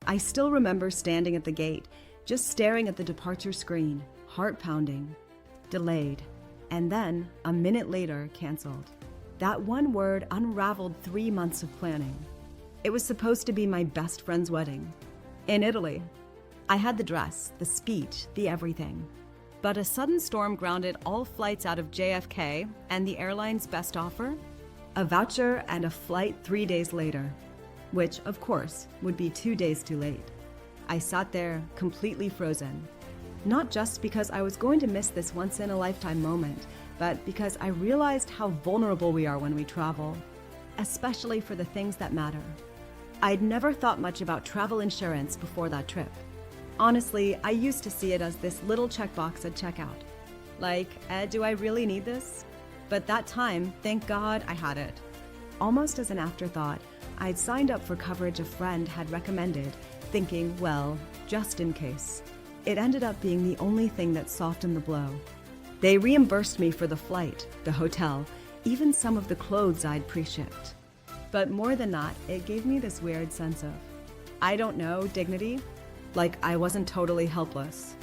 I still remember standing at the gate, just staring at the departure screen, heart pounding, delayed, and then, a minute later, canceled. That one word unraveled 3 months of planning. It was supposed to be my best friend's wedding. In Italy. I had the dress, the speech, the everything. But a sudden storm grounded all flights out of JFK, and the airline's best offer? A voucher and a flight 3 days later. Which, of course, would be 2 days too late. I sat there, completely frozen. Not just because I was going to miss this once-in-a-lifetime moment, but because I realized how vulnerable we are when we travel, especially for the things that matter. I'd never thought much about travel insurance before that trip. Honestly, I used to see it as this little checkbox at checkout. Like, do I really need this? But that time, thank God I had it. Almost as an afterthought, I'd signed up for coverage a friend had recommended, thinking, well, just in case. It ended up being the only thing that softened the blow. They reimbursed me for the flight, the hotel, even some of the clothes I'd pre-shipped. But more than that, it gave me this weird sense of, I don't know, dignity. Like I wasn't totally helpless.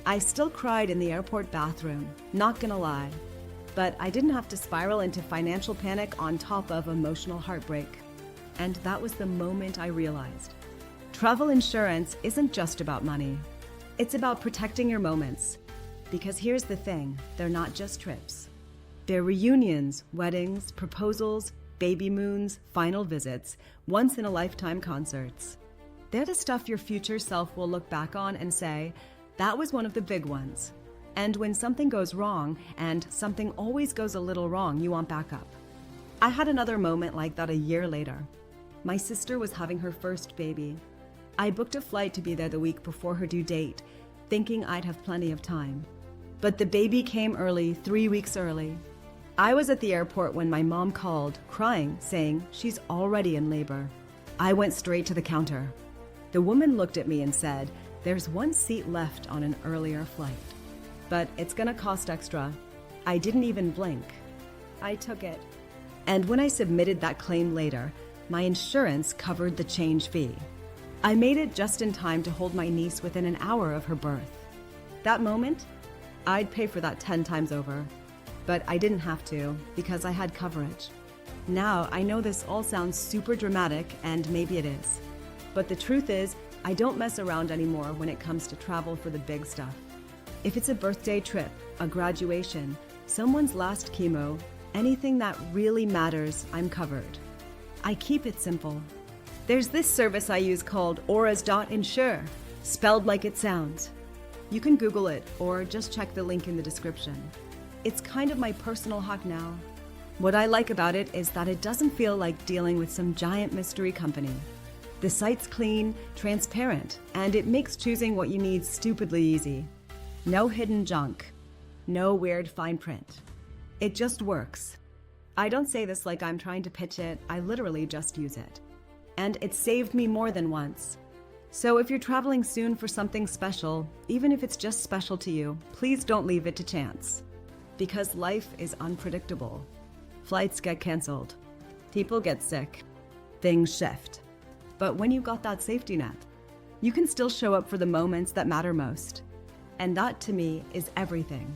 I still cried in the airport bathroom, not gonna lie. But I didn't have to spiral into financial panic on top of emotional heartbreak. And that was the moment I realized. Travel insurance isn't just about money. It's about protecting your moments. Because here's the thing, they're not just trips. They're reunions, weddings, proposals, baby moons, final visits, once-in-a-lifetime concerts. They're the stuff your future self will look back on and say, that was one of the big ones. And when something goes wrong, and something always goes a little wrong, you want backup. I had another moment like that a year later. My sister was having her first baby. I booked a flight to be there the week before her due date, thinking I'd have plenty of time. But the baby came early, 3 weeks early. I was at the airport when my mom called, crying, saying she's already in labor. I went straight to the counter. The woman looked at me and said, there's one seat left on an earlier flight. But it's gonna cost extra. I didn't even blink. I took it. And when I submitted that claim later, my insurance covered the change fee. I made it just in time to hold my niece within an hour of her birth. That moment, I'd pay for that 10 times over. But I didn't have to, because I had coverage. Now, I know this all sounds super dramatic, and maybe it is. But the truth is, I don't mess around anymore when it comes to travel for the big stuff. If it's a birthday trip, a graduation, someone's last chemo, anything that really matters, I'm covered. I keep it simple. There's this service I use called auras.insure, spelled like it sounds. You can Google it or just check the link in the description. It's kind of my personal hack now. What I like about it is that it doesn't feel like dealing with some giant mystery company. The site's clean, transparent, and it makes choosing what you need stupidly easy. No hidden junk. No weird fine print. It just works. I don't say this like I'm trying to pitch it, I literally just use it. And it saved me more than once. So if you're traveling soon for something special, even if it's just special to you, please don't leave it to chance. Because life is unpredictable. Flights get canceled. People get sick. Things shift. But when you got that safety net, you can still show up for the moments that matter most. And that, to me, is everything.